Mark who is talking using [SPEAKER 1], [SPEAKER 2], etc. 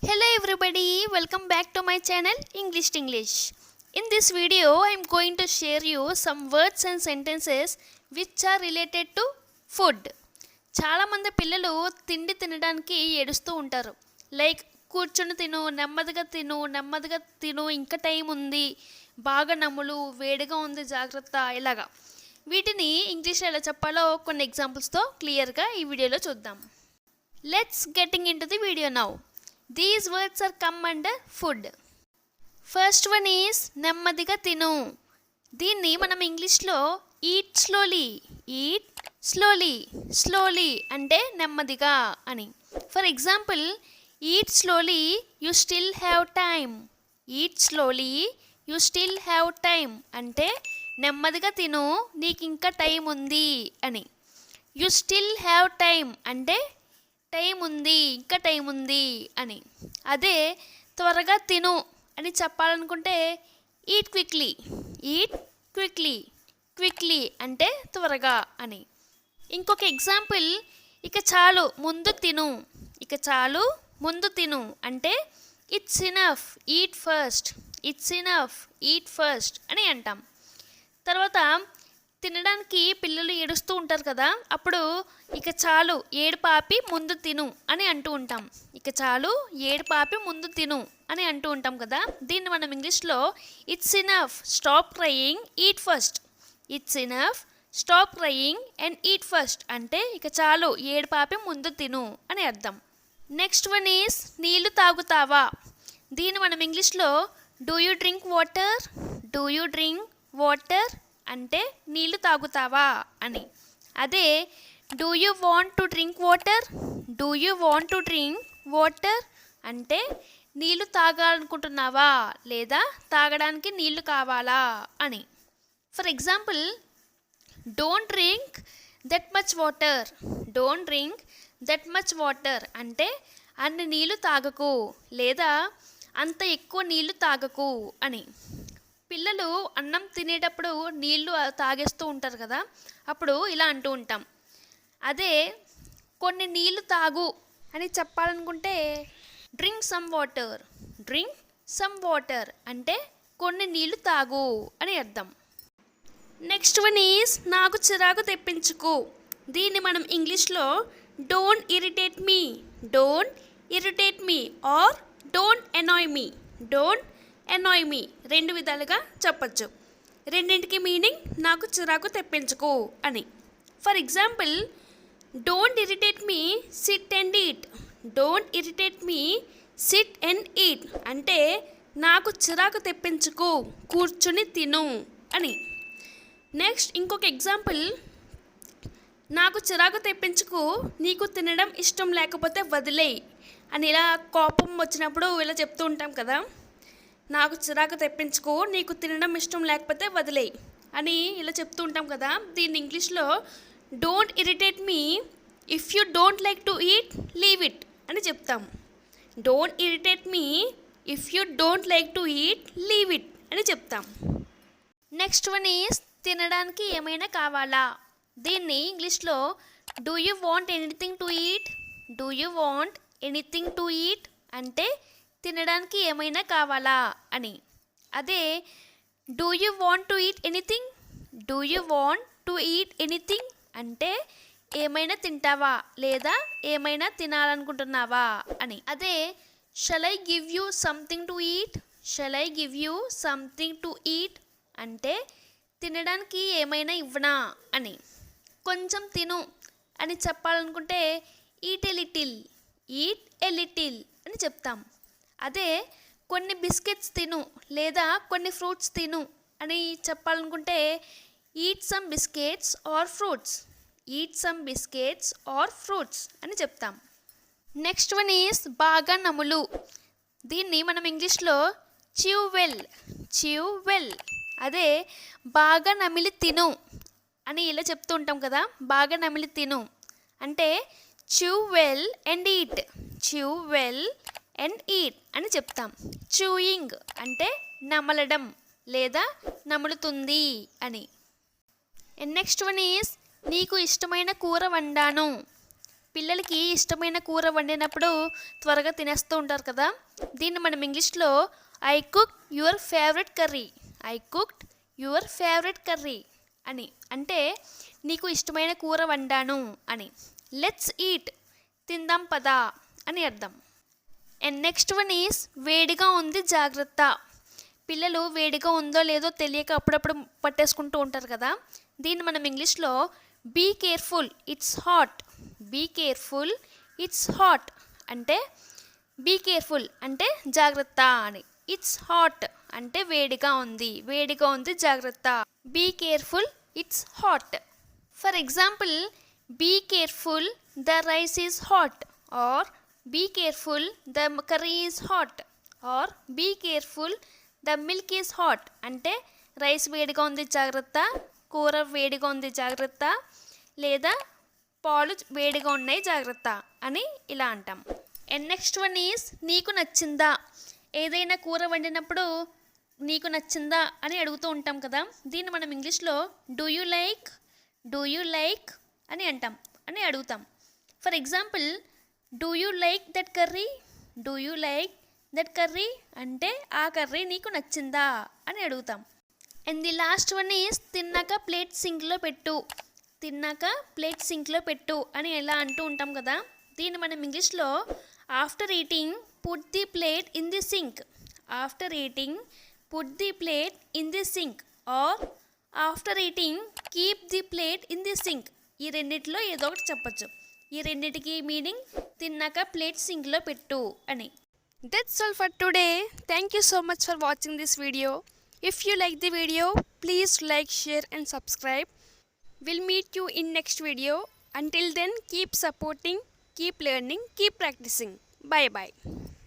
[SPEAKER 1] Hello everybody, welcome back to my channel English Tinglish. In this video, I am going to share you some words and sentences which are related to food. చాలా మంది పిల్లలు తిండి తినడానికి ఏడుస్తూ ఉంటారు. Like కూర్చొని తిను, నెమ్మదిగా తిను, ఇంకా టైం ఉంది, బాగా నమ్ములు, వేడిగా ఉంది, జాగ్రత్త ఇలాగా. వీటిని ఇంగ్లీష్లో ఎలా చెప్పాలో కొన్ని ఎగ్జాంపుల్స్తో క్లియర్గా ఈ వీడియోలో చూద్దాం. Let's getting in to the video now. These words are come under food. First one is నెమ్మదిగా తిను. దీన్ని మనం ఇంగ్లీష్లో ఈట్ స్లోలీ అంటే నెమ్మదిగా అని. For example, eat slowly you still have time అంటే నెమ్మదిగా తిను, నీకు ఇంకా టైం ఉంది అని. యు స్టిల్ హ్యావ్ టైమ్ అంటే ఇంకా టైం ఉంది అని. అదే త్వరగా తిను అని చెప్పాలనుకుంటే ఈట్ క్విక్లీ అంటే త్వరగా అని. ఇంకొక ఎగ్జాంపుల్, ఇక చాలు ముందు తిను అంటే ఇట్స్ ఇనఫ్ ఈట్ ఫస్ట్ అని అంటాం. తర్వాత తినడానికి పిల్లలు ఏడుస్తూ ఉంటారు కదా, అప్పుడు ఇక చాలు ఏడుపాపి ముందు తిను అని అంటూ ఉంటాం. కదా. దీన్ని మనం ఇంగ్లీష్లో it's enough stop crying and eat first అంటే ఇక చాలు ఏడుపాపి ముందు తిను అని అర్థం. నెక్స్ట్ వన్ ఈస్ నీళ్లు తాగుతావా. దీన్ని మనం ఇంగ్లీష్లో డూ యూ డ్రింక్ వాటర్ అంటే నీళ్లు తాగుతావా అని. అదే do you want to drink water అంటే నీళ్లు తాగాలనుకుంటున్నావా లేదా తాగడానికి నీళ్లు కావాలా అని. For example, don't drink that much water అంటే అన్ని నీళ్లు తాగకు లేదా అంత ఎక్కువ నీళ్లు తాగకు అని. పిల్లలు అన్నం తినేటప్పుడు నీళ్లు తాగేస్తూ ఉంటారు కదా, అప్పుడు ఇలా అంటూ ఉంటాం. అదే కొన్ని నీళ్లు తాగు అని చెప్పాలనుకుంటే డ్రింక్ సమ్ వాటర్ అంటే కొన్ని నీళ్లు తాగు అని అర్థం. నెక్స్ట్ వన్ ఈజ్ నాకు చిరాకు తెప్పించుకు. దీన్ని మనం ఇంగ్లీష్లో don't irritate me or don't annoy me రెండు విధాలుగా చెప్పచ్చు. రెండింటికి మీనింగ్ నాకు చిరాకు తెప్పించుకు అని. For example, don't irritate me sit and eat అంటే నాకు చిరాకు తెప్పించుకు కూర్చుని తిను అని. నెక్స్ట్ ఇంకొక ఎగ్జాంపుల్, నాకు చిరాకు తెప్పించుకు నీకు తినడం ఇష్టం లేకపోతే వదిలేయ్ అని. ఇలా కోపం వచ్చినప్పుడు ఇలా చెప్తూ ఉంటాం కదా, నాకు చిరాకు తెప్పించుకో నీకు తినడం ఇష్టం లేకపోతే వదిలేయ్ అని ఇలా చెప్తూ ఉంటాం కదా. దీన్ని ఇంగ్లీష్లో don't irritate me if you don't like to eat leave it అని చెప్తాం. నెక్స్ట్ వన్ ఈస్ తినడానికి ఏమైనా కావాలా. దీన్ని ఇంగ్లీష్లో do you want anything to eat అంటే తినడానికి ఏమైనా కావాలా అని. అదే do you want to eat anything అంటే ఏమైనా తింటావా లేదా ఏమైనా తినాలనుకుంటున్నావా అని. అదే shall I give you something to eat అంటే తినడానికి ఏమైనా ఇవ్వనా అని. కొంచెం తిను అని చెప్పాలనుకుంటే ఈట్ ఎ లిటిల్ అని చెప్తాం. అదే కొన్ని బిస్కెట్స్ తిను లేదా కొన్ని ఫ్రూట్స్ తిను అని చెప్పాలనుకుంటే eat some biscuits or fruits అని చెప్తాం. నెక్స్ట్ వన్ ఈస్ బాగా నములు. దీన్ని మనం ఇంగ్లీష్లో చ్యూ వెల్ అదే బాగా నమిలి తిను అని ఇలా చెప్తూ ఉంటాం కదా. బాగా నమిలి తిను అంటే చ్యూ వెల్ అండ్ ఈట్ అని చెప్తాం. చూయింగ్ అంటే నమలడం లేదా నములుతుంది అని. నెక్స్ట్ వన్ ఈస్ నీకు ఇష్టమైన కూర వండాను. పిల్లలకి ఇష్టమైన కూర వండినప్పుడు త్వరగా తినేస్తూ ఉంటారు కదా. దీన్ని మనం ఇంగ్లీష్లో I cook your favourite curry, I cooked your favourite curry అని, అంటే నీకు ఇష్టమైన కూర వండాను అని. లెట్స్ ఈట్, తిందాం పదా అని అర్థం. అండ్ నెక్స్ట్ వన్ ఈస్ వేడిగా ఉంది జాగ్రత్త. పిల్లలు వేడిగా ఉందో లేదో తెలియక అప్పుడప్పుడు పట్టేసుకుంటూ ఉంటారు కదా. దీన్ని మనం ఇంగ్లీష్లో be careful it's hot, be careful it's hot అంటే బీ కేర్ఫుల్ అంటే జాగ్రత్త అని, ఇట్స్ హాట్ అంటే వేడిగా ఉంది, వేడిగా ఉంది జాగ్రత్త. Be careful it's hot. For example, be careful the rice is hot, or be careful the curry is hot, or be careful the milk is hot అంటే రైస్ వేడిగా ఉంది జాగ్రత్త, కూర వేడిగా ఉంది జాగ్రత్త, లేదా పాలు వేడిగా ఉన్నాయి జాగ్రత్త అని ఇలా అంటాం. అండ్ నెక్స్ట్ వన్ ఈజ్ నీకు నచ్చిందా. ఏదైనా కూర వండినప్పుడు నీకు నచ్చిందా అని అడుగుతూ ఉంటాం కదా. దీన్ని మనం ఇంగ్లీష్లో do you like, do you like అని అంటాం, అని అడుగుతాం. For example, do you like that curry, do you like that curry అంటే ఆ కర్రీ నీకు నచ్చిందా అని అడుగుతాం. And the last one is తిన్నాక ప్లేట్ సింక్లో పెట్టు, తిన్నాక ప్లేట్ సింక్లో పెట్టు అని ఎలా అంటూ ఉంటాం కదా. దీన్ని మనం ఇంగ్లీష్లో after eating put the plate in the sink, after eating put the plate in the sink, or after eating keep the plate in the sink. ఈ రెండిట్లో ఏదో ఒకటి చెప్పచ్చు. ఈ రెండిటికి మీనింగ్ తిన్నాక ప్లేట్ సింక్లో పెట్టు అని. That's all for today. Thank you so much for watching this video. If you like the video, please like, share and subscribe. We'll meet you in next video. Until then, keep supporting, keep learning, keep practicing. Bye bye.